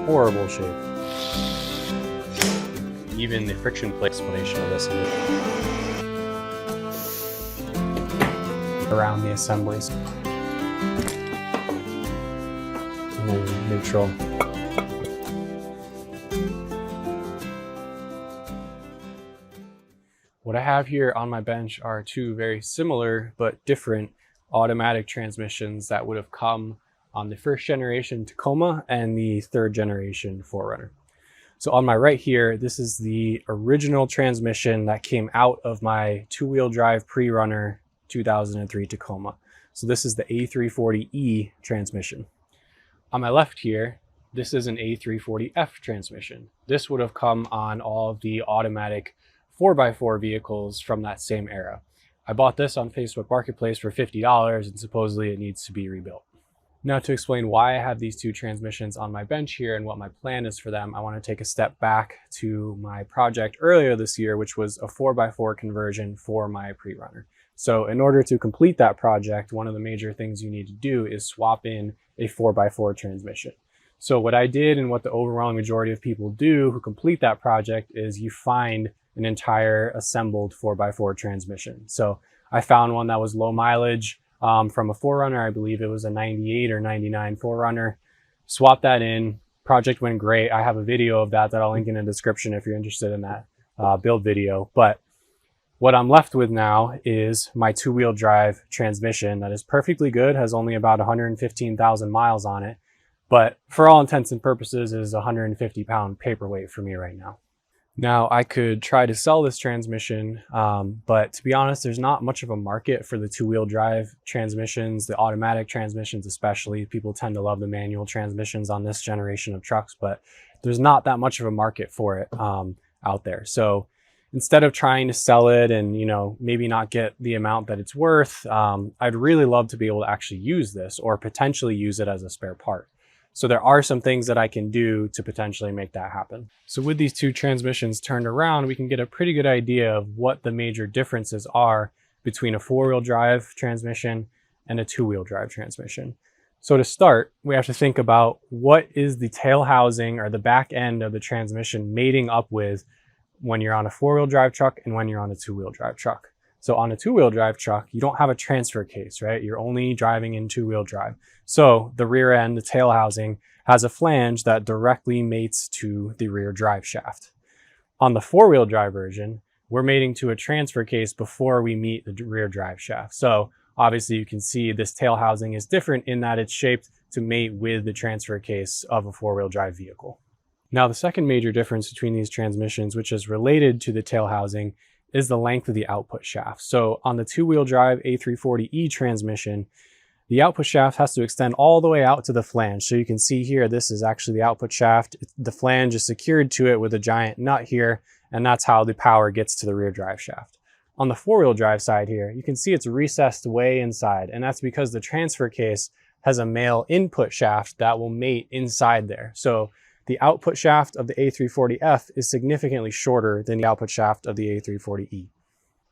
horrible shape. Even the friction plate explanation of this around the assemblies. And then neutral. What I have here on my bench are two very similar but different automatic transmissions that would have come on the first generation Tacoma and the third generation 4Runner. So on my right here, this is the original transmission that came out of my two-wheel drive PreRunner 2003 Tacoma. So this is the A340E transmission. On my left here, this is an A340F transmission. This would have come on all of the automatic 4x4 vehicles from that same era. I bought this on Facebook Marketplace for $50 and supposedly it needs to be rebuilt. Now, to explain why I have these two transmissions on my bench here and what my plan is for them, I want to take a step back to my project earlier this year, which was a 4x4 conversion for my PreRunner. So in order to complete that project, one of the major things you need to do is swap in a 4x4 transmission. So what I did and what the overwhelming majority of people do who complete that project is you find an entire assembled 4x4 transmission. So I found one that was low mileage, from a 4Runner. I believe it was a 98 or 99 4Runner. Swapped that in. Project went great. I have a video of that I'll link in the description if you're interested in that build video. But what I'm left with now is my two-wheel drive transmission that is perfectly good, has only about 115,000 miles on it, but for all intents and purposes is a 150-pound paperweight for me right now. Now, I could try to sell this transmission, but to be honest, there's not much of a market for the two-wheel drive transmissions, the automatic transmissions especially. People tend to love the manual transmissions on this generation of trucks, but there's not that much of a market for it out there. So instead of trying to sell it and, you know, maybe not get the amount that it's worth, I'd really love to be able to actually use this or potentially use it as a spare part. So there are some things that I can do to potentially make that happen. So with these two transmissions turned around, we can get a pretty good idea of what the major differences are between a four-wheel drive transmission and a two-wheel drive transmission. So to start, we have to think about what is the tail housing or the back end of the transmission mating up with when you're on a four-wheel drive truck and when you're on a two-wheel drive truck. So on a two-wheel drive truck, you don't have a transfer case, right? You're only driving in two-wheel drive. So the rear end, the tail housing, has a flange that directly mates to the rear drive shaft. On the four-wheel drive version, we're mating to a transfer case before we meet the rear drive shaft. So obviously you can see this tail housing is different in that it's shaped to mate with the transfer case of a four-wheel drive vehicle. Now, the second major difference between these transmissions, which is related to the tail housing, is the length of the output shaft. So on the two-wheel drive A340E transmission, the output shaft has to extend all the way out to the flange. So you can see here, this is actually the output shaft. The flange is secured to it with a giant nut here, and that's how the power gets to the rear drive shaft. On the four-wheel drive side here, you can see it's recessed way inside, and that's because the transfer case has a male input shaft that will mate inside there. So the output shaft of the A340F is significantly shorter than the output shaft of the A340E.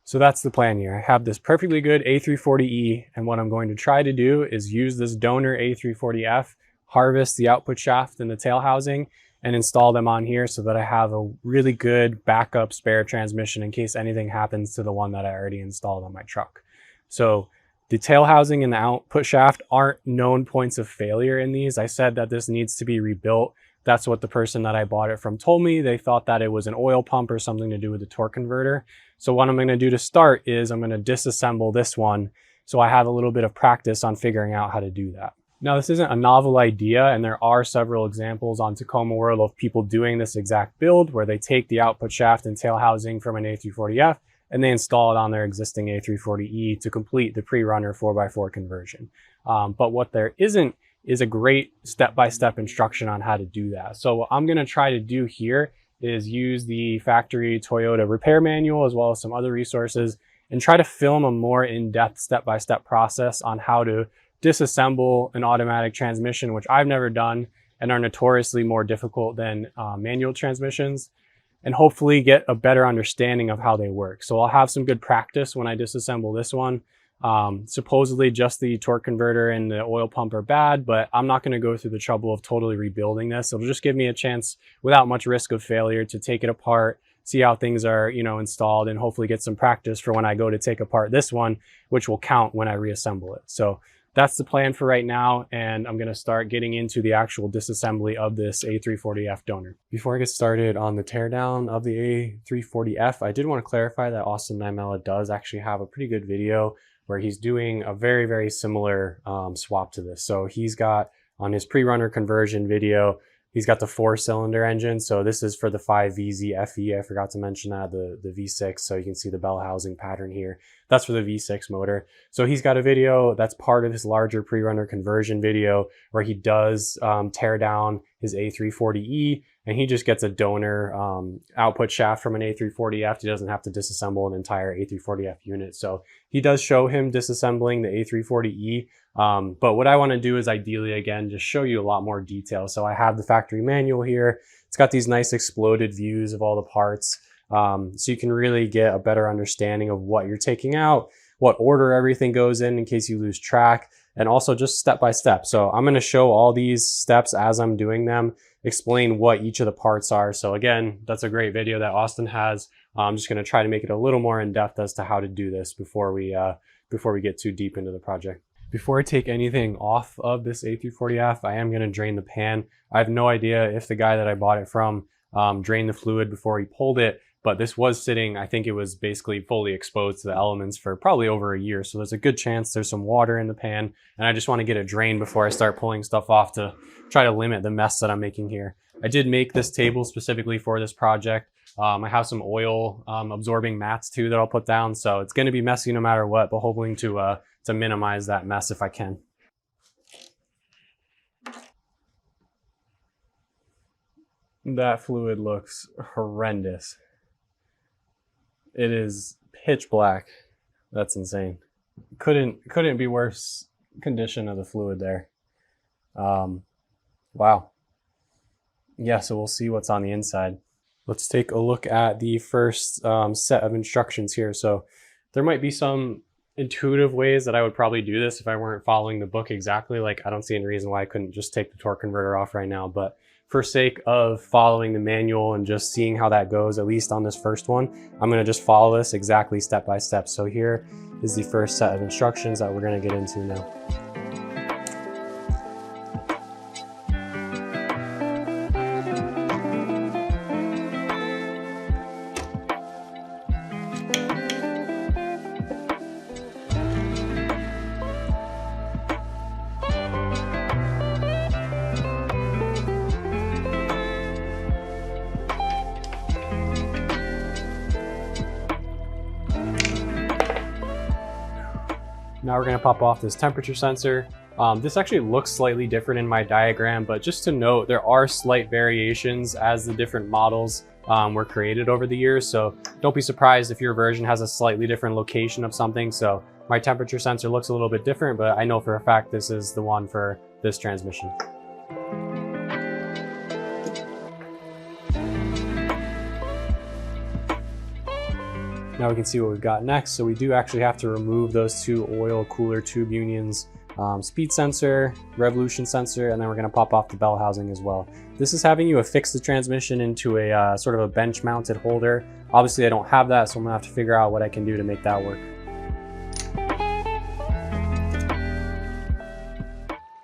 So that's the plan here. I have this perfectly good A340E, and what I'm going to try to do is use this donor A340F, harvest the output shaft and the tail housing, and install them on here so that I have a really good backup spare transmission in case anything happens to the one that I already installed on my truck. So the tail housing and the output shaft aren't known points of failure in these. I said that this needs to be rebuilt. That's what the person that I bought it from told me. They thought that it was an oil pump or something to do with the torque converter. So what I'm going to do to start is I'm going to disassemble this one so I have a little bit of practice on figuring out how to do that. Now, this isn't a novel idea, and there are several examples on Tacoma World of people doing this exact build where they take the output shaft and tail housing from an A340F and they install it on their existing A340E to complete the PreRunner 4x4 conversion. But what there isn't is a great step-by-step instruction on how to do that. So what I'm gonna try to do here is use the factory Toyota repair manual as well as some other resources and try to film a more in-depth step-by-step process on how to disassemble an automatic transmission, which I've never done and are notoriously more difficult than manual transmissions, and hopefully get a better understanding of how they work. So I'll have some good practice when I disassemble this one. Supposedly just the torque converter and the oil pump are bad, but I'm not going to go through the trouble of totally rebuilding this. It'll just give me a chance without much risk of failure to take it apart, see how things are, installed, and hopefully get some practice for when I go to take apart this one, which will count when I reassemble it. So that's the plan for right now, and I'm going to start getting into the actual disassembly of this A340F donor. Before I get started on the teardown of the A340F, I did want to clarify that Austin Nyamella does actually have a pretty good video where he's doing a very, very similar swap to this. So he's got on his PreRunner conversion video, he's got the 4-cylinder engine. So this is for the 5VZ-FE. I forgot to mention that, the V6. So you can see the bell housing pattern here. That's for the V6 motor. So he's got a video that's part of his larger PreRunner conversion video where he does tear down his A340E, and he just gets a donor output shaft from an A340F. He doesn't have to disassemble an entire A340F unit. So he does show him disassembling the A340E. But what I want to do is ideally, again, just show you a lot more detail. So I have the factory manual here. It's got these nice exploded views of all the parts. So you can really get a better understanding of what you're taking out, what order everything goes in case you lose track, and also just step by step. So I'm going to show all these steps as I'm doing them, explain what each of the parts are. So again, that's a great video that Austin has. I'm just going to try to make it a little more in depth as to how to do this before we get too deep into the project. Before I take anything off of this A340F, I am going to drain the pan. I have no idea if the guy that I bought it from drained the fluid before he pulled it, but this was sitting, I think it was basically fully exposed to the elements for probably over a year. So there's a good chance there's some water in the pan, and I just want to get it drained before I start pulling stuff off to try to limit the mess that I'm making here. I did make this table specifically for this project. I have some oil absorbing mats too that I'll put down. So it's going to be messy no matter what, but hoping to minimize that mess if I can. That fluid looks horrendous. It is pitch black. That's insane. Couldn't be worse condition of the fluid there. Wow. Yeah, so we'll see what's on the inside. Let's take a look at the first set of instructions here. So there might be some intuitive ways that I would probably do this if I weren't following the book exactly. Like, I don't see any reason why I couldn't just take the torque converter off right now, but for sake of following the manual and just seeing how that goes, at least on this first one, I'm going to just follow this exactly step by step. So here is the first set of instructions that we're going to get into now. Now we're going to pop off this temperature sensor. This actually looks slightly different in my diagram, but just to note, there are slight variations as the different models were created over the years. So don't be surprised if your version has a slightly different location of something. So my temperature sensor looks a little bit different, but I know for a fact this is the one for this transmission. Now we can see what we've got next. So we do actually have to remove those two oil cooler tube unions, speed sensor, revolution sensor, and then we're going to pop off the bell housing as well. This is having you affix the transmission into a sort of a bench mounted holder. Obviously I don't have that, so I'm gonna have to figure out what I can do to make that work.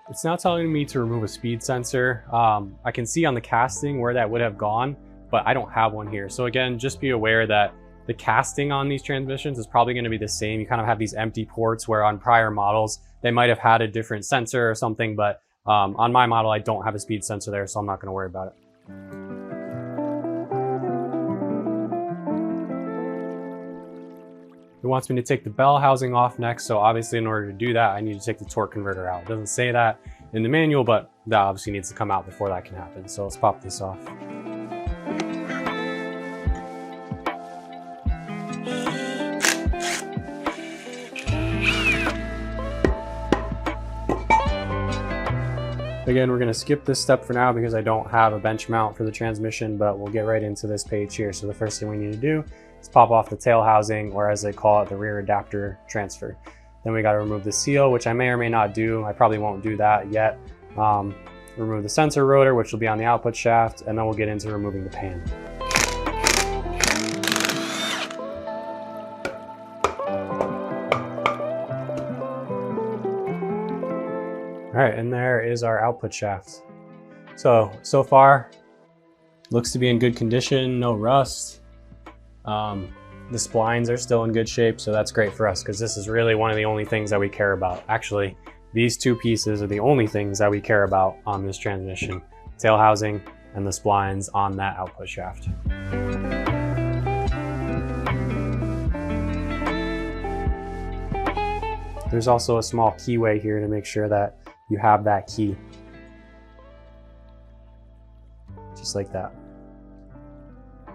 It's now telling me to remove a speed sensor. I can see on the casting where that would have gone, but I don't have one here. So again, just be aware that the casting on these transmissions is probably going to be the same. You kind of have these empty ports where on prior models, they might have had a different sensor or something, but on my model, I don't have a speed sensor there, so I'm not going to worry about it. It wants me to take the bell housing off next, so obviously in order to do that, I need to take the torque converter out. It doesn't say that in the manual, but that obviously needs to come out before that can happen. So let's pop this off. Again, we're going to skip this step for now because I don't have a bench mount for the transmission, but we'll get right into this page here. So the first thing we need to do is pop off the tail housing, or as they call it, the rear adapter transfer. Then we got to remove the seal, which I may or may not do. I probably won't do that yet. Remove the sensor rotor, which will be on the output shaft, and then we'll get into removing the pan. All right, and there is our output shaft. So far, looks to be in good condition, no rust. The splines are still in good shape, so that's great for us because this is really one of the only things that we care about. Actually, these two pieces are the only things that we care about on this transmission: tail housing and the splines on that output shaft. There's also a small keyway here to make sure that you have that key. Just like that.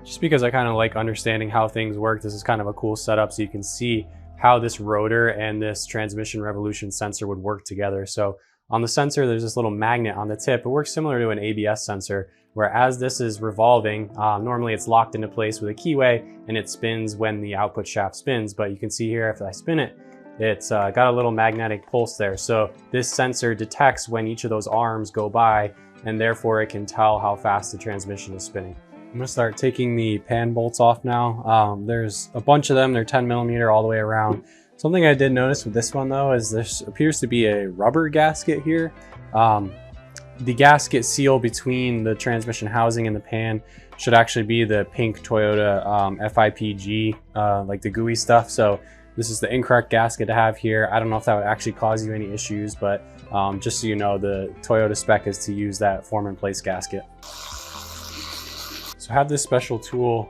Just because I kind of like understanding how things work, this is kind of a cool setup so you can see how this rotor and this transmission revolution sensor would work together. So on the sensor, there's this little magnet on the tip. It works similar to an ABS sensor, where as this is revolving, normally it's locked into place with a keyway and it spins when the output shaft spins. But you can see here, if I spin it, it's got a little magnetic pulse there. So this sensor detects when each of those arms go by, and therefore it can tell how fast the transmission is spinning. I'm gonna start taking the pan bolts off now. There's a bunch of them, they're 10mm all the way around. Something I did notice with this one though is there appears to be a rubber gasket here. The gasket seal between the transmission housing and the pan should actually be the pink Toyota FIPG, like the gooey stuff. So this is the incorrect gasket to have here. I don't know if that would actually cause you any issues, but just so you know, the Toyota spec is to use that form in place gasket. So I have this special tool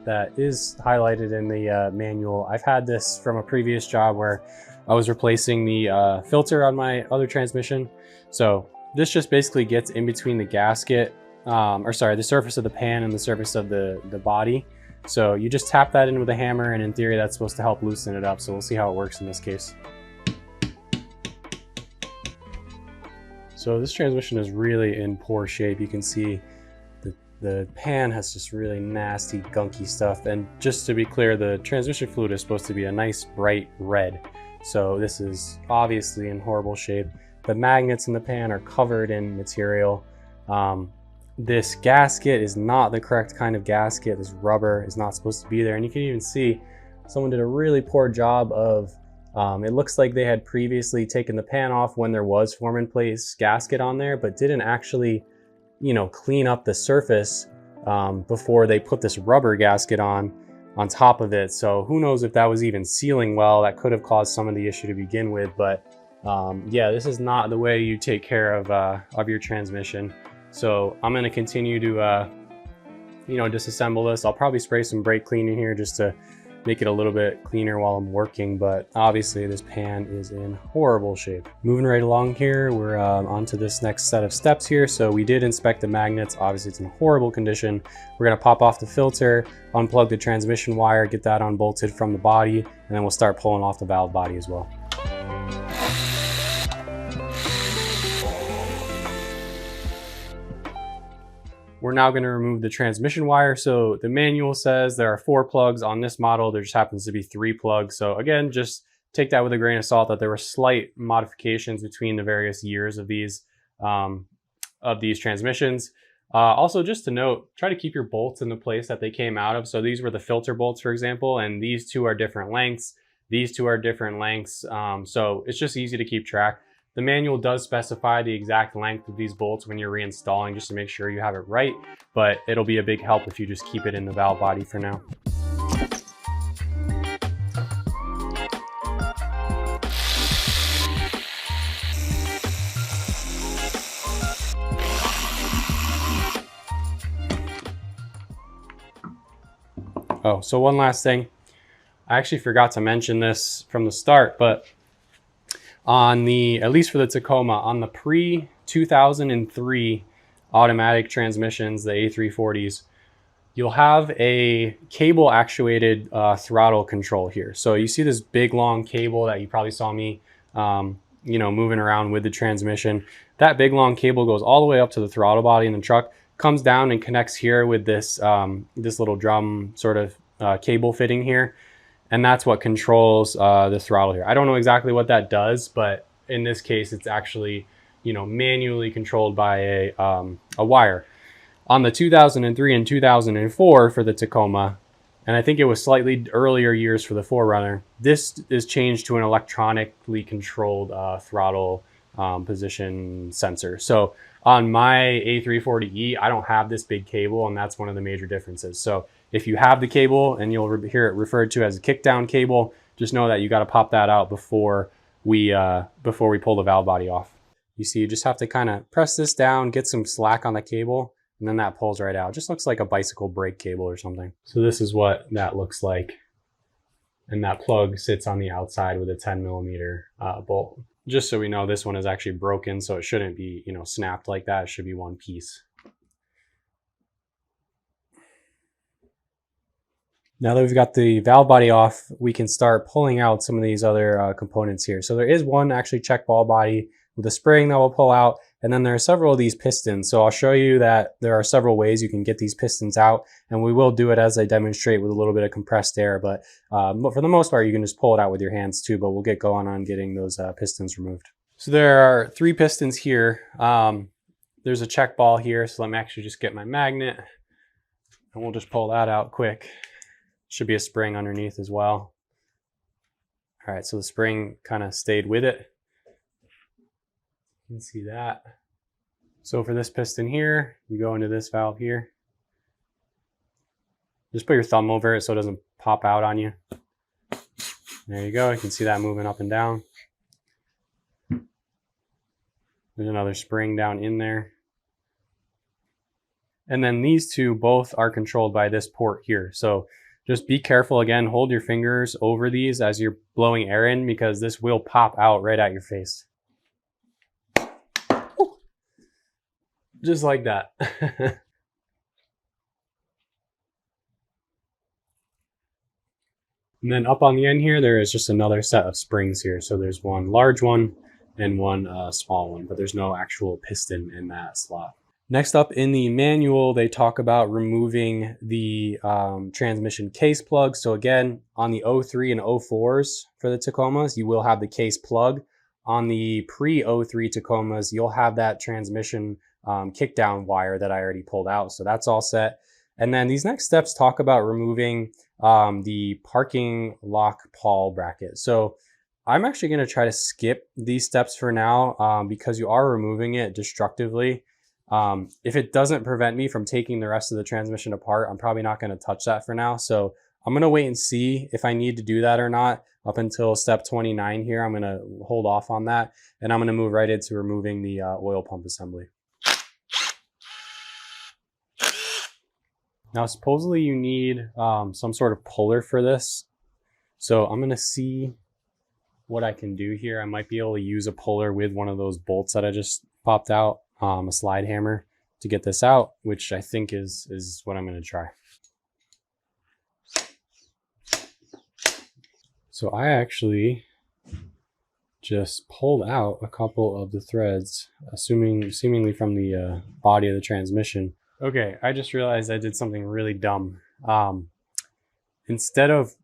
that is highlighted in the manual. I've had this from a previous job where I was replacing the filter on my other transmission. So this just basically gets in between the gasket, the surface of the pan and the surface of the body. So you just tap that in with a hammer, and in theory that's supposed to help loosen it up. So we'll see how it works in this case. So this transmission is really in poor shape. You can see the pan has just really nasty, gunky stuff. And just to be clear, the transmission fluid is supposed to be a nice bright red. So this is obviously in horrible shape. The magnets in the pan are covered in material. This gasket is not the correct kind of gasket. This rubber is not supposed to be there. And you can even see someone did a really poor job of, it looks like they had previously taken the pan off when there was form in place gasket on there, but didn't actually, clean up the surface before they put this rubber gasket on top of it. So who knows if that was even sealing well. That could have caused some of the issue to begin with. But yeah, this is not the way you take care of your transmission. So I'm going to continue to disassemble this. I'll probably spray some brake cleaner here just to make it a little bit cleaner while I'm working, but obviously this pan is in horrible shape. Moving right along here, we're on to this next set of steps here. So we did inspect the magnets. Obviously it's in horrible condition. We're gonna pop off the filter, unplug the transmission wire, get that unbolted from the body, and then we'll start pulling off the valve body as well. We're now going to remove the transmission wire. So the manual says there are 4 plugs on this model. There just happens to be 3 plugs. So again, just take that with a grain of salt that there were slight modifications between the various years of these transmissions. Also, just to note, try to keep your bolts in the place that they came out of. So these were the filter bolts, for example, and these 2 are different lengths. These 2 are different lengths. So it's just easy to keep track. The manual does specify the exact length of these bolts when you're reinstalling, just to make sure you have it right, but it'll be a big help if you just keep it in the valve body for now. Oh, so one last thing. I actually forgot to mention this from the start, but on the, at least for the Tacoma, on the pre-2003 automatic transmissions, the A340s, you'll have a cable actuated throttle control here. So you see this big long cable that you probably saw me moving around with the transmission. That big long cable goes all the way up to the throttle body in the truck, comes down and connects here with this this little drum sort of cable fitting here. and that's what controls the throttle here. I don't know exactly what that does, but in this case, it's actually, you know, manually controlled by a wire. On the 2003 and 2004 for the Tacoma, and I think it was slightly earlier years for the 4Runner, this is changed to an electronically controlled throttle position sensor. So on my A340E, I don't have this big cable, and that's one of the major differences. So if you have the cable, and you'll hear it referred to as a kickdown cable, just know that you got to pop that out before we pull the valve body off. You see, you just have to kind of press this down, get some slack on the cable, and then that pulls right out. It just looks like a bicycle brake cable or something. So this is what that looks like. And that plug sits on the outside with a 10mm bolt. Just so we know, this one is actually broken, so it shouldn't be, you know, snapped like that. It should be one piece. Now that we've got the valve body off, we can start pulling out some of these other components here. So there is one actually check ball body with a spring that will pull out, and then there are several of these pistons. So I'll show you that there are several ways you can get these pistons out, and we will do it as I demonstrate with a little bit of compressed air, but for the most part you can just pull it out with your hands too, but we'll get going on getting those pistons removed. So there are 3 pistons here. There's a check ball here, so let me actually just get my magnet, and we'll just pull that out quick. Should be a spring underneath as well. All right, so the spring kind of stayed with it. You can see that. So for this piston here, you go into this valve here. Just put your thumb over it so it doesn't pop out on you. There you go. You can see that moving up and down. There's another spring down in there. And then these two both are controlled by this port here. So just be careful, again, hold your fingers over these as you're blowing air in, because this will pop out right at your face. Just like that. And then up on the end here, there is just another set of springs here. So there's one large one and one small one, but there's no actual piston in that slot. Next up in the manual, they talk about removing the transmission case plug. So again, on the 03 and 04s for the Tacomas, you will have the case plug. On the pre-03 Tacomas, you'll have that transmission kickdown wire that I already pulled out. So that's all set. And then these next steps talk about removing the parking lock pawl bracket. So I'm actually going to try to skip these steps for now because you are removing it destructively. If it doesn't prevent me from taking the rest of the transmission apart, I'm probably not going to touch that for now. So I'm going to wait and see if I need to do that or not up until step 29 here. I'm going to hold off on that, and I'm going to move right into removing the oil pump assembly. Now, supposedly you need some sort of puller for this. So I'm going to see what I can do here. I might be able to use a puller with one of those bolts that I just popped out, a slide hammer, to get this out, which I think is what I'm going to try. So I actually just pulled out a couple of the threads, seemingly from the body of the transmission. Okay, I just realized I did something really dumb. Instead of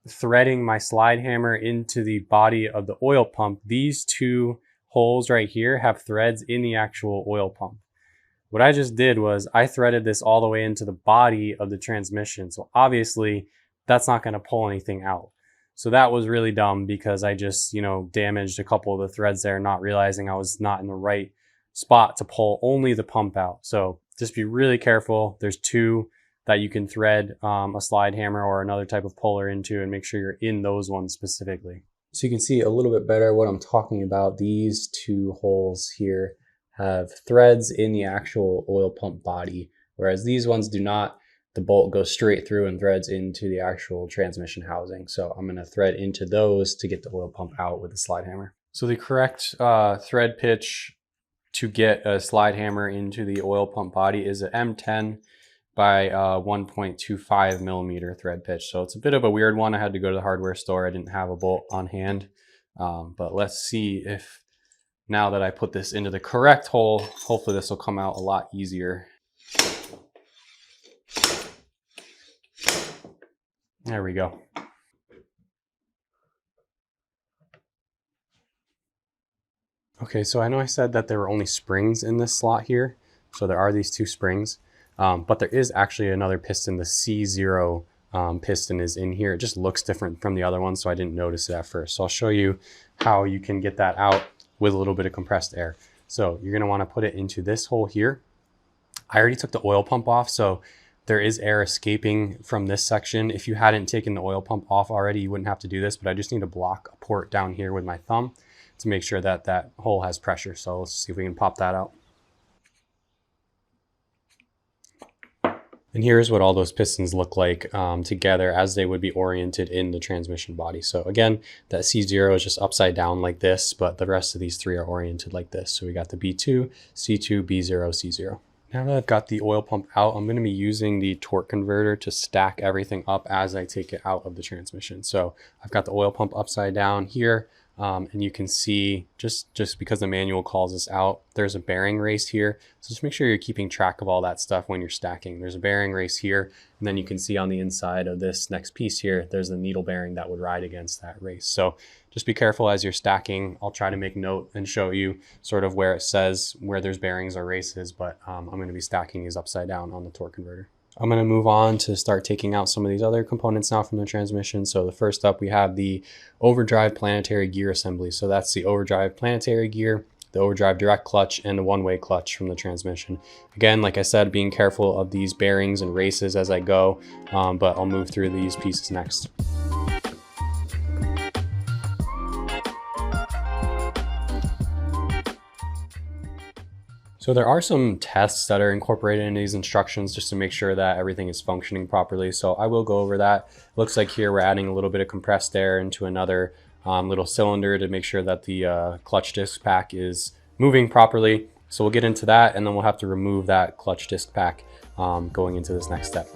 threading my slide hammer into the body of the oil pump, these two holes right here have threads in the actual oil pump. What I just did was I threaded this all the way into the body of the transmission. So obviously that's not going to pull anything out. So that was really dumb because I just, damaged a couple of the threads there, not realizing I was not in the right spot to pull only the pump out. So just be really careful. There's two that you can thread a slide hammer or another type of puller into, and make sure you're in those ones specifically. So you can see a little bit better what I'm talking about. These two holes here have threads in the actual oil pump body, whereas these ones do not. The bolt goes straight through and threads into the actual transmission housing. So I'm going to thread into those to get the oil pump out with the slide hammer. So the correct thread pitch to get a slide hammer into the oil pump body is an M10 by 1.25 millimeter thread pitch. So it's a bit of a weird one. I had to go to the hardware store. I didn't have a bolt on hand. But let's see if now that I put this into the correct hole, hopefully this will come out a lot easier. There we go. Okay, so I know I said that there were only springs in this slot here. So there are these 2 springs, but there is actually another piston. The C0 piston is in here. It just looks different from the other one, so I didn't notice it at first. So I'll show you how you can get that out with a little bit of compressed air. So you're gonna wanna put it into this hole here. I already took the oil pump off, so there is air escaping from this section. If you hadn't taken the oil pump off already, you wouldn't have to do this, but I just need to block a port down here with my thumb to make sure that that hole has pressure. So let's see if we can pop that out. And here's what all those pistons look like together as they would be oriented in the transmission body. So again, that C0 is just upside down like this, but the rest of these 3 are oriented like this. So we got the B2, C2, B0, C0. Now that I've got the oil pump out, I'm going to be using the torque converter to stack everything up as I take it out of the transmission. So I've got the oil pump upside down here. And you can see just because the manual calls this out, there's a bearing race here. So just make sure you're keeping track of all that stuff when you're stacking. There's a bearing race here, and then you can see on the inside of this next piece here, there's a needle bearing that would ride against that race. So just be careful as you're stacking. I'll try to make note and show you sort of where it says where there's bearings or races, but I'm going to be stacking these upside down on the torque converter. I'm going to move on to start taking out some of these other components now from the transmission. So the first up, we have the overdrive planetary gear assembly. So that's the overdrive planetary gear, the overdrive direct clutch, and the one-way clutch from the transmission. Again, like I said, being careful of these bearings and races as I go, but I'll move through these pieces next. So there are some tests that are incorporated in these instructions just to make sure that everything is functioning properly. So I will go over that. Looks like here we're adding a little bit of compressed air into another little cylinder to make sure that the clutch disc pack is moving properly. So we'll get into that, and then we'll have to remove that clutch disc pack going into this next step.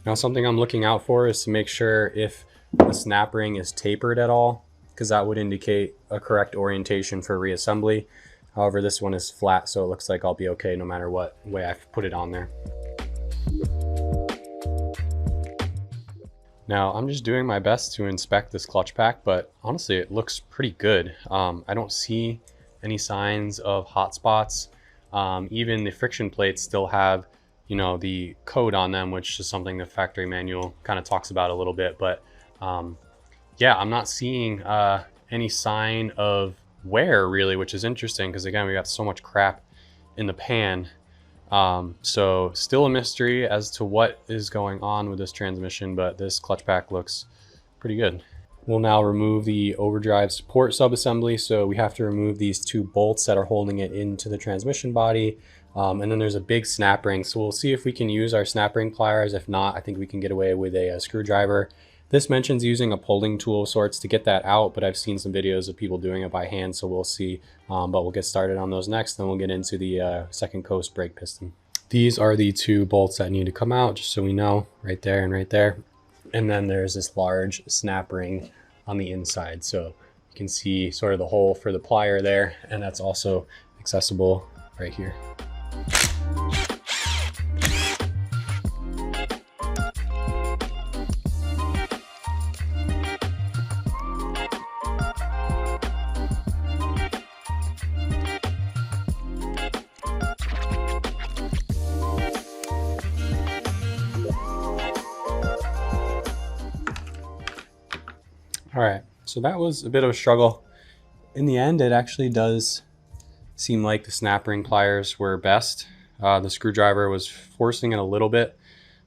Now something I'm looking out for is to make sure if the snap ring is tapered at all, because that would indicate a correct orientation for reassembly. However, this one is flat, so it looks like I'll be okay no matter what way I put it on there. Now I'm just doing my best to inspect this clutch pack, but honestly it looks pretty good. I don't see any signs of hot spots. Even the friction plates still have, you know, the code on them, which is something the factory manual kind of talks about a little bit, but yeah, I'm not seeing any sign of wear really, which is interesting because again, we got so much crap in the pan. So still a mystery as to what is going on with this transmission, but this clutch pack looks pretty good. We'll now remove the overdrive support subassembly. So we have to remove these 2 bolts that are holding it into the transmission body. And then there's a big snap ring. So we'll see if we can use our snap ring pliers. If not, I think we can get away with a screwdriver. This mentions using a pulling tool of sorts to get that out, but I've seen some videos of people doing it by hand, so we'll see. But we'll get started on those next, then we'll get into the second coast brake piston. These are the 2 bolts that need to come out, just so we know, right there and right there. And then there's this large snap ring on the inside. So you can see sort of the hole for the plier there, and that's also accessible right here. All right, so that was a bit of a struggle. In the end, it actually does seem like the snap ring pliers were best. The screwdriver was forcing it a little bit,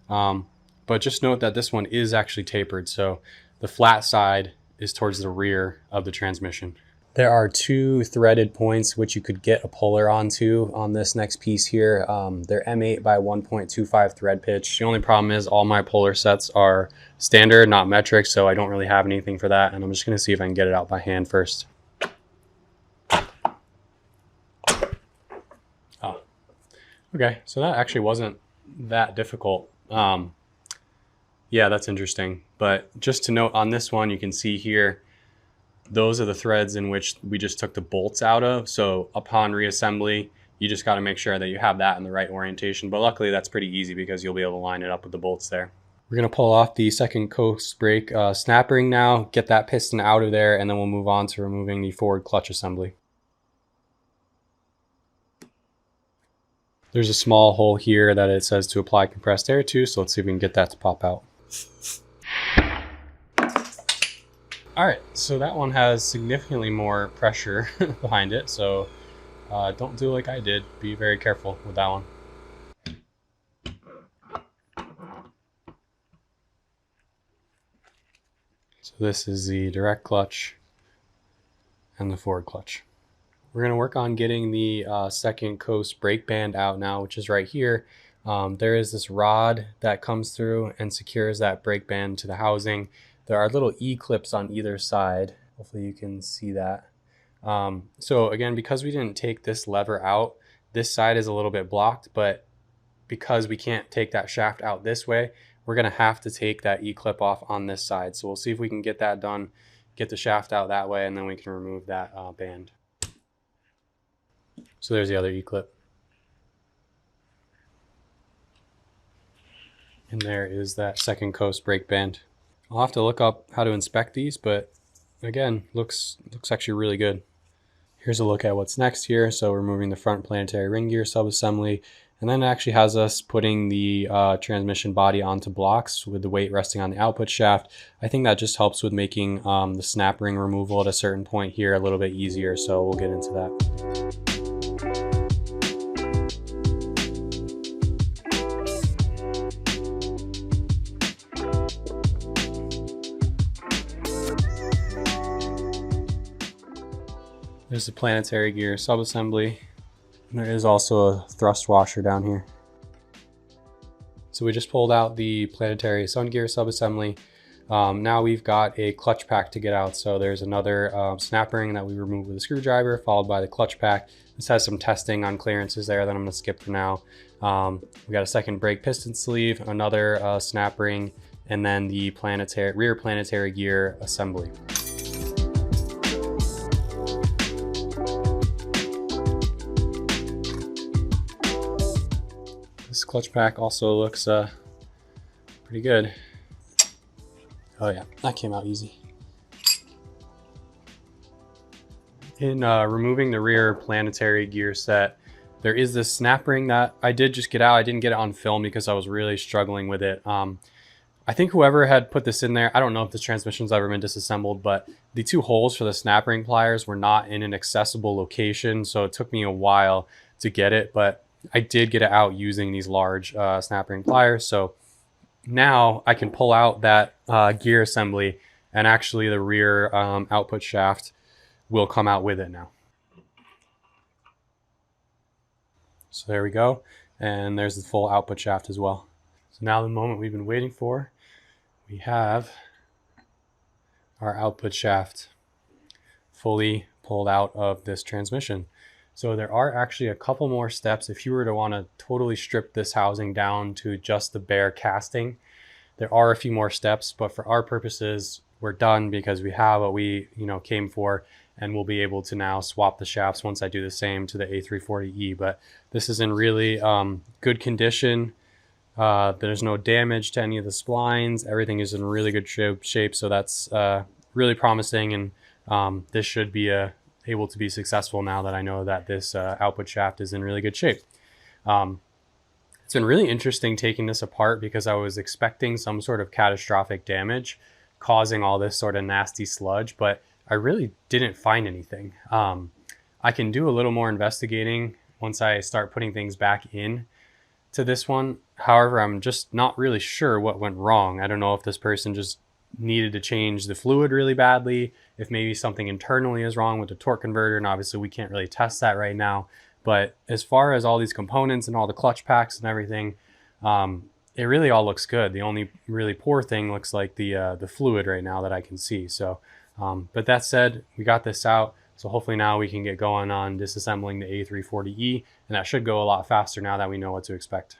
but just note that this one is actually tapered. So the flat side is towards the rear of the transmission. There are 2 threaded points which you could get a puller onto on this next piece here. They're M8 by 1.25 thread pitch. The only problem is all my puller sets are standard, not metric, so I don't really have anything for that. And I'm just gonna see if I can get it out by hand first. Oh, okay, so that actually wasn't that difficult. Yeah, that's interesting. But just to note on this one, you can see here, those are the threads in which we just took the bolts out of. So upon reassembly, you just got to make sure that you have that in the right orientation. But luckily that's pretty easy because you'll be able to line it up with the bolts there. We're going to pull off the second coast brake snap ring now, get that piston out of there, and then we'll move on to removing the forward clutch assembly. There's a small hole here that it says to apply compressed air to, so let's see if we can get that to pop out. All right, so that one has significantly more pressure behind it, so don't do like I did. Be very careful with that one. So this is the direct clutch and the forward clutch. We're going to work on getting the second coast brake band out now, which is right here. There is this rod that comes through and secures that brake band to the housing. There are little E-clips on either side. Hopefully you can see that. So again, because we didn't take this lever out, this side is a little bit blocked, but because we can't take that shaft out this way, we're going to have to take that E-clip off on this side. So we'll see if we can get that done, get the shaft out that way, and then we can remove that band. So there's the other E-clip. And there is that second coast brake band. I'll have to look up how to inspect these, but again, looks actually really good. Here's a look at what's next here. So we're removing the front planetary ring gear subassembly, and then it actually has us putting the transmission body onto blocks with the weight resting on the output shaft. I think that just helps with making the snap ring removal at a certain point here a little bit easier, so we'll get into that. There's the planetary gear subassembly. There is also a thrust washer down here. So we just pulled out the planetary sun gear subassembly. Now we've got a clutch pack to get out. So there's another snap ring that we removed with a screwdriver, followed by the clutch pack. This has some testing on clearances there that I'm going to skip for now. We got a second brake piston sleeve, another snap ring, and then the rear planetary gear assembly. This clutch pack also looks pretty good. Oh yeah, that came out easy. In removing the rear planetary gear set, there is this snap ring that I did just get out. I didn't get it on film because I was really struggling with it. I think whoever had put this in there, I don't know if this transmission's ever been disassembled, but the two holes for the snap ring pliers were not in an accessible location, so it took me a while to get it, but I did get it out using these large snap ring pliers. So now I can pull out that gear assembly, and actually the rear output shaft will come out with it now. So there we go. And there's the full output shaft as well. So now the moment we've been waiting for, we have our output shaft fully pulled out of this transmission. So there are actually a couple more steps. If you were to want to totally strip this housing down to just the bare casting, there are a few more steps, but for our purposes, we're done because we have what we came for, and we'll be able to now swap the shafts once I do the same to the A340E. But this is in really good condition. There's no damage to any of the splines. Everything is in really good shape, so that's really promising, and this should be able to be successful now that I know that this output shaft is in really good shape. It's been really interesting taking this apart because I was expecting some sort of catastrophic damage causing all this sort of nasty sludge, but I really didn't find anything. I can do a little more investigating once I start putting things back in to this one. However, I'm just not really sure what went wrong. I don't know if this person just needed to change the fluid really badly, if maybe something internally is wrong with the torque converter, and obviously we can't really test that right now. But as far as all these components and all the clutch packs and everything, it really all looks good. The only really poor thing looks like the fluid right now that I can see. So, but that said, we got this out. So hopefully now we can get going on disassembling the A340E, and that should go a lot faster now that we know what to expect.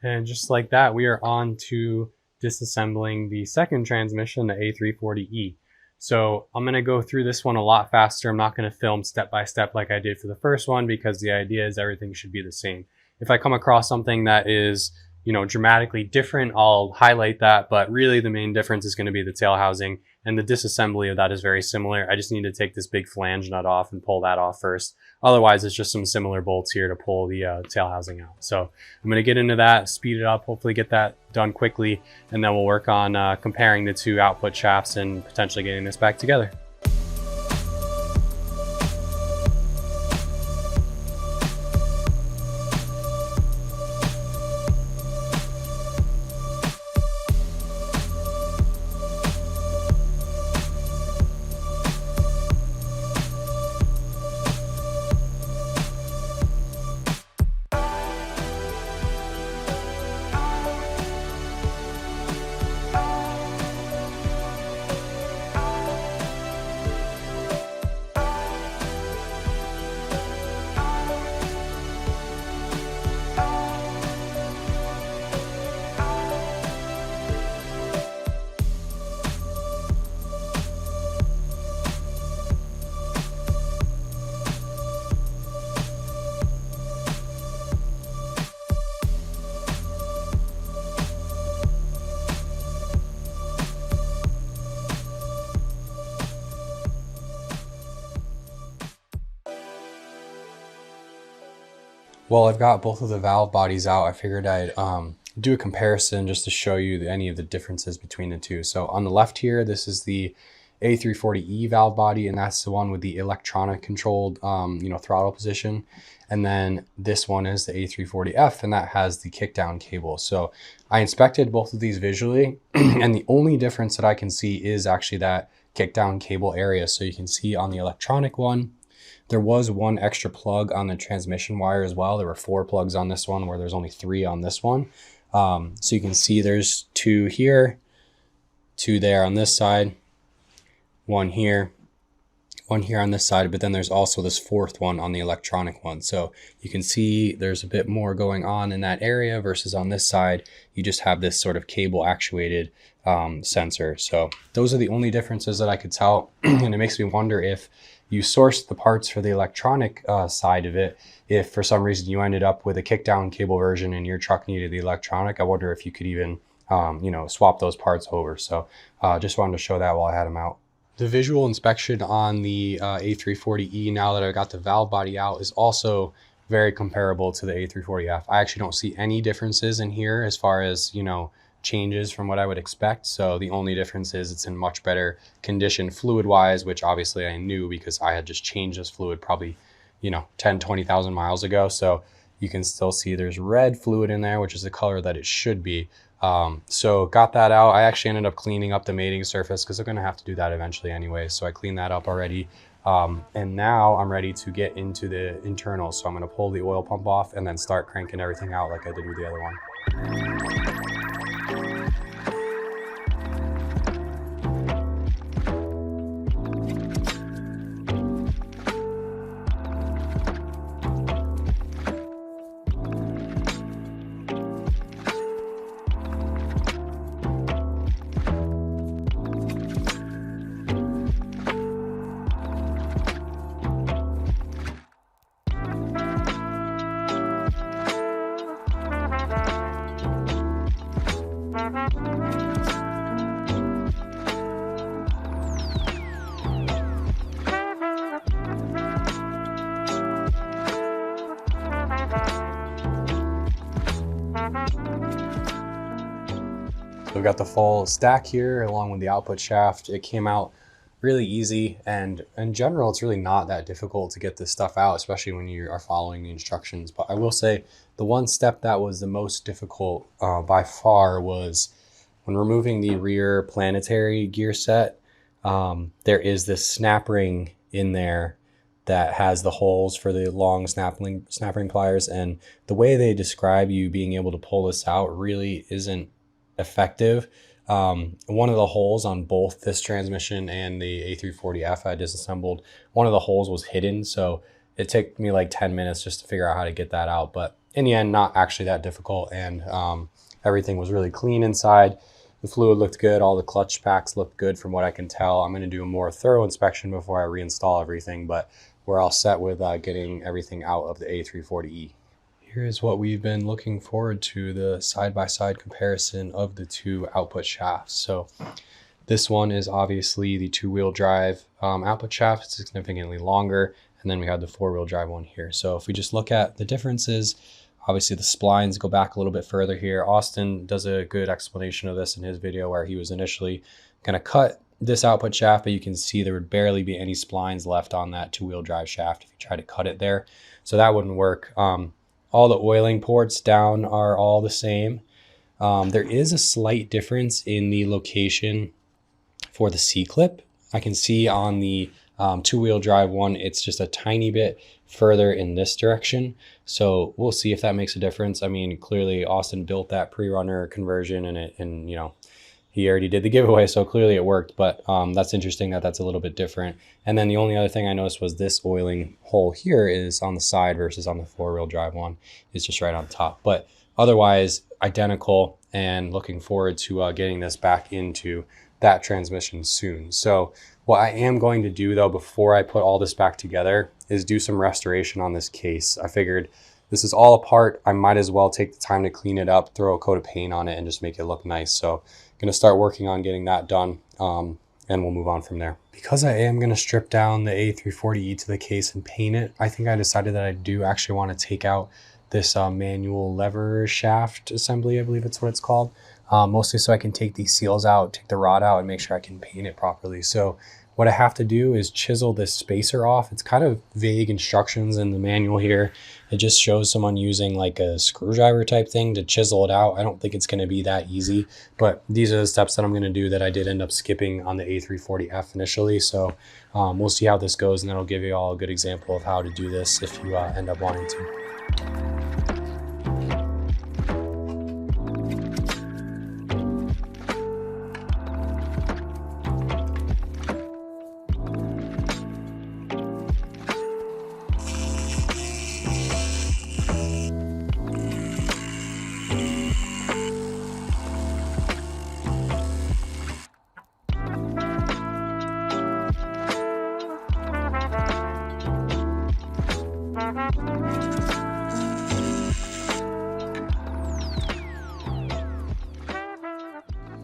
And just like that, we are on to disassembling the second transmission, the A340E. So I'm going to go through this one a lot faster. I'm not going to film step by step like I did for the first one because the idea is everything should be the same. If I come across something that is dramatically different, I'll highlight that, but really the main difference is going to be the tail housing, and the disassembly of that is very similar. I just need to take this big flange nut off and pull that off first. Otherwise, it's just some similar bolts here to pull the tail housing out. So I'm going to get into that, speed it up, hopefully get that done quickly, and then we'll work on comparing the two output shafts and potentially getting this back together. Well, I've got both of the valve bodies out. I figured I'd do a comparison just to show you any of the differences between the two. So on the left here, this is the A340E valve body, and that's the one with the electronic controlled throttle position. And then this one is the A340F, and that has the kickdown cable. So I inspected both of these visually, and the only difference that I can see is actually that kickdown cable area. So you can see on the electronic one, there was one extra plug on the transmission wire as well. There were 4 plugs on this one, where there's only 3 on this one. So you can see there's 2 here, 2 there on this side, 1 here, 1 here on this side, but then there's also this 4th one on the electronic one. So you can see there's a bit more going on in that area versus on this side, you just have this sort of cable actuated sensor. So those are the only differences that I could tell. And it makes me wonder, if you sourced the parts for the electronic side of it, if for some reason you ended up with a kickdown cable version and your truck needed the electronic, I wonder if you could even swap those parts over. So just wanted to show that while I had them out. The visual inspection on the A340E, now that I got the valve body out, is also very comparable to the A340F. I actually don't see any differences in here as far as, changes from what I would expect. So the only difference is it's in much better condition fluid wise, which obviously I knew because I had just changed this fluid probably, 10, 20,000 miles ago. So you can still see there's red fluid in there, which is the color that it should be. So got that out. I actually ended up cleaning up the mating surface because I'm going to have to do that eventually anyway. So I cleaned that up already. And now I'm ready to get into the internals. So I'm going to pull the oil pump off and then start cranking everything out like I did with the other one. So we've got the full stack here along with the output shaft. It came out really easy, and in general, it's really not that difficult to get this stuff out, especially when you are following the instructions. But I will say the one step that was the most difficult by far was when removing the rear Planetary gear set. There is this snap ring in there that has the holes for the long snap ring pliers, and the way they describe you being able to pull this out really isn't effective. One of the holes on both this transmission and the A340F I disassembled, one of the holes was hidden, so it took me like 10 minutes just to figure out how to get that out. But in the end, not actually that difficult, and everything was really clean inside. The fluid looked good, all the clutch packs looked good from what I can tell. I'm going to do a more thorough inspection before I reinstall everything, but we're all set with getting everything out of the A340E. Here is what we've been looking forward to, the side-by-side comparison of the two output shafts. So this one is obviously the two-wheel drive output shaft, significantly longer, and then we have the four-wheel drive one here. So if we just look at the differences, obviously the splines go back a little bit further here. Austin does a good explanation of this in his video where he was initially going to cut this output shaft, but you can see there would barely be any splines left on that two-wheel drive shaft if you try to cut it there. So that wouldn't work. All the oiling ports down are all the same. There is a slight difference in the location for the C-clip. I can see on the two-wheel drive one, it's just a tiny bit further in this direction. So we'll see if that makes a difference. I mean, clearly Austin built that PreRunner conversion and you know, he already did the giveaway, so clearly it worked, but that's interesting that that's a little bit different. And then the only other thing I noticed was this oiling hole here is on the side versus on the four-wheel drive one is just right on top. But otherwise, identical, and looking forward to getting this back into that transmission soon. So what I am going to do though, before I put all this back together, is do some restoration on this case. I figured this is all apart. I might as well take the time to clean it up, throw a coat of paint on it, and just make it look nice. So I'm gonna start working on getting that done, and we'll move on from there. Because I am gonna strip down the A340E to the case and paint it, I think I decided that I do actually want to take out this manual lever shaft assembly, I believe it's what it's called, mostly so I can take these seals out, take the rod out, and make sure I can paint it properly. So what I have to do is chisel this spacer off. It's kind of vague instructions in the manual here. It just shows someone using like a screwdriver type thing to chisel it out. I don't think it's going to be that easy, but these are the steps that I'm going to do that I did end up skipping on the A340F initially. So we'll see how this goes, and that'll give you all a good example of how to do this if you end up wanting to.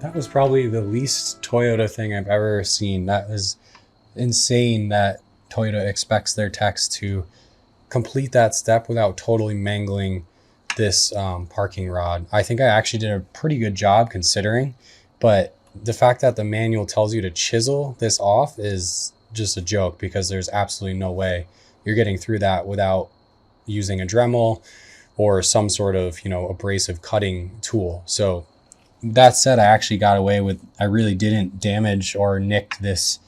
That was probably the least Toyota thing I've ever seen. That was insane that Toyota expects their techs to complete that step without totally mangling this parking rod. I think I actually did a pretty good job considering, but the fact that the manual tells you to chisel this off is just a joke, because there's absolutely no way you're getting through that without using a Dremel or some sort of, you know, abrasive cutting tool. So that said, I actually got away with, I really didn't damage or nick this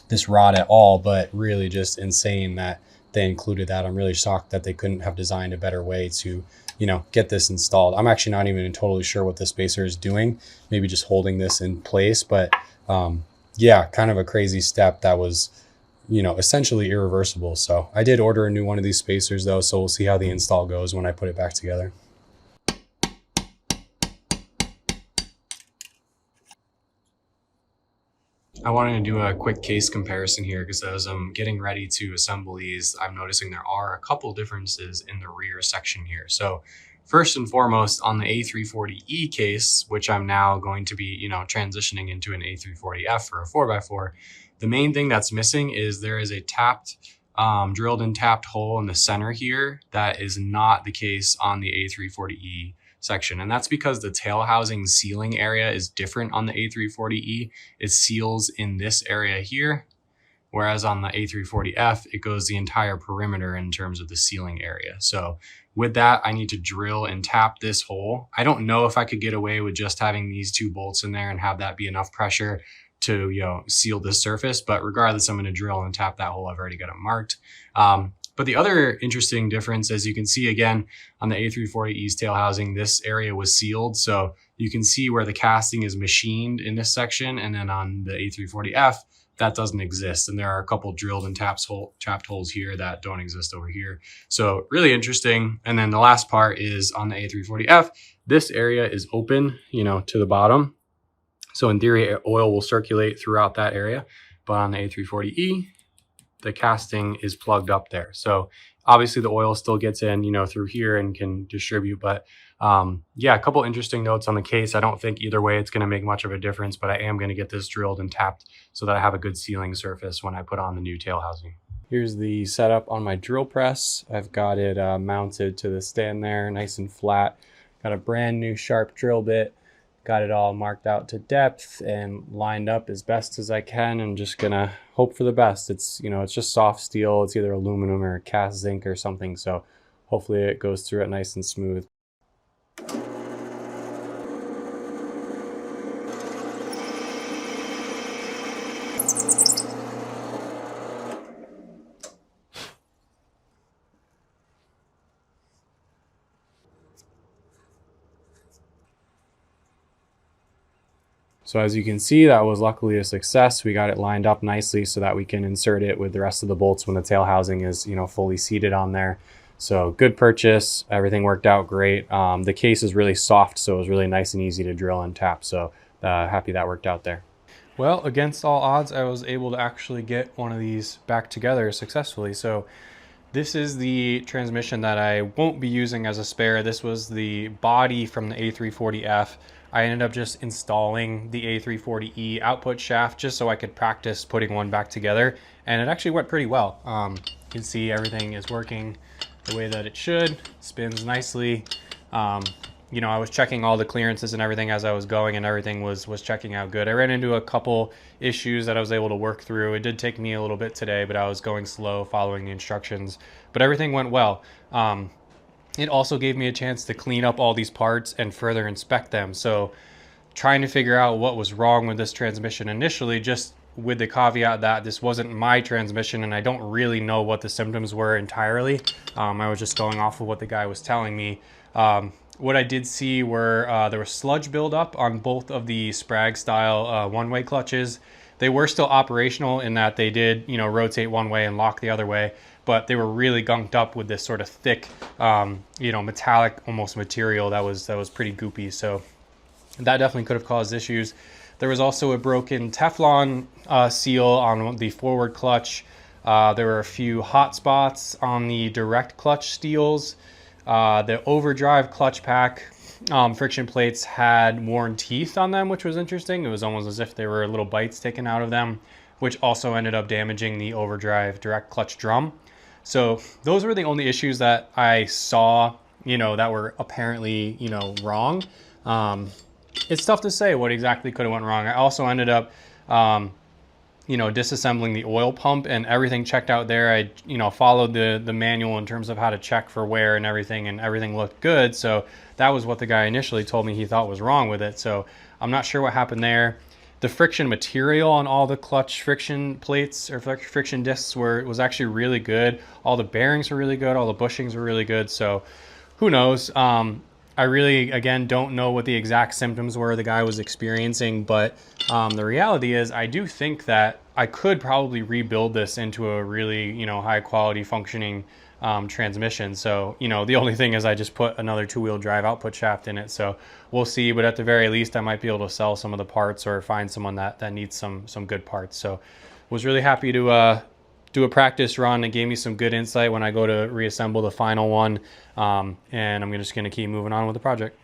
this rod at all, but really just insane that they included that. I'm really shocked that they couldn't have designed a better way to, you know, get this installed. I'm actually not even totally sure what the spacer is doing, maybe just holding this in place, but yeah, kind of a crazy step that was, you know, essentially irreversible. So I did order a new one of these spacers though, so we'll see how the install goes when I put it back together. I wanted to do a quick case comparison here because as I'm getting ready to assemble these, I'm noticing there are a couple differences in the rear section here. So first and foremost, on the A340E case, which I'm now going to be, you know, transitioning into an A340F or a 4x4, the main thing that's missing is there is a tapped, drilled and tapped hole in the center here. That is not the case on the A340E section. And that's because the tail housing sealing area is different on the A340E. It seals in this area here, whereas on the A340F, it goes the entire perimeter in terms of the sealing area. So with that, I need to drill and tap this hole. I don't know if I could get away with just having these two bolts in there and have that be enough pressure to, you know, seal this surface, but regardless, I'm going to drill and tap that hole. I've already got it marked. But the other interesting difference, as you can see again on the A340E's tail housing, this area was sealed. So you can see where the casting is machined in this section. And then on the A340F, that doesn't exist. And there are a couple drilled and tapped holes here that don't exist over here. So really interesting. And then the last part is on the A340F, this area is open, you know, to the bottom. So in theory, oil will circulate throughout that area. But on the A340E, the casting is plugged up there. So obviously the oil still gets in, you know, through here and can distribute. But yeah, a couple interesting notes on the case. I don't think either way it's going to make much of a difference, but I am going to get this drilled and tapped so that I have a good sealing surface when I put on the new tail housing. Here's the setup on my drill press. I've got it mounted to the stand there, nice and flat. Got a brand new sharp drill bit. Got it all marked out to depth and lined up as best as I can, and just gonna hope for the best. It's, you know, it's just soft steel. It's either aluminum or cast zinc or something. So hopefully it goes through it nice and smooth. So as you can see, that was luckily a success. We got it lined up nicely so that we can insert it with the rest of the bolts when the tail housing is, you know, fully seated on there. So good purchase. Everything worked out great. The case is really soft, so it was really nice and easy to drill and tap. So happy that worked out there. Well, against all odds, I was able to actually get one of these back together successfully. So this is the transmission that I won't be using as a spare. This was the body from the A340F. I ended up just installing the A340E output shaft just so I could practice putting one back together, and it actually went pretty well. You can see everything is working the way that it should, spins nicely. You know, I was checking all the clearances and everything as I was going, and everything was checking out good. I ran into a couple issues that I was able to work through. It did take me a little bit today, but I was going slow following the instructions, but everything went well. It also gave me a chance to clean up all these parts and further inspect them. So trying to figure out what was wrong with this transmission initially, just with the caveat that this wasn't my transmission and I don't really know what the symptoms were entirely. I was just going off of what the guy was telling me. What I did see were there was sludge buildup on both of the Sprag style one-way clutches. They were still operational in that they did, you know, rotate one way and lock the other way, but they were really gunked up with this sort of thick, you know, metallic almost material that was pretty goopy. So that definitely could have caused issues. There was also a broken Teflon seal on the forward clutch. There were a few hot spots on the direct clutch steels. The overdrive clutch pack friction plates had worn teeth on them, which was interesting. It was almost as if there were little bites taken out of them, which also ended up damaging the overdrive direct clutch drum. So those were the only issues that I saw, you know, that were apparently, you know, wrong. It's tough to say what exactly could have went wrong. I also ended up, you know, disassembling the oil pump, and everything checked out there. I, you know, followed the manual in terms of how to check for wear and everything looked good. So that was what the guy initially told me he thought was wrong with it. So I'm not sure what happened there. The friction material on all the clutch friction plates or friction discs was actually really good. All the bearings were really good. All the bushings were really good. So who knows? I really, again, don't know what the exact symptoms were the guy was experiencing, but the reality is I do think that I could probably rebuild this into a really, you know, high quality functioning transmission. So, you know, the only thing is I just put another two-wheel drive output shaft in it. So we'll see, but at the very least, I might be able to sell some of the parts or find someone that needs some good parts. So was really happy to do a practice run. It gave me some good insight when I go to reassemble the final one. And I'm just going to keep moving on with the project.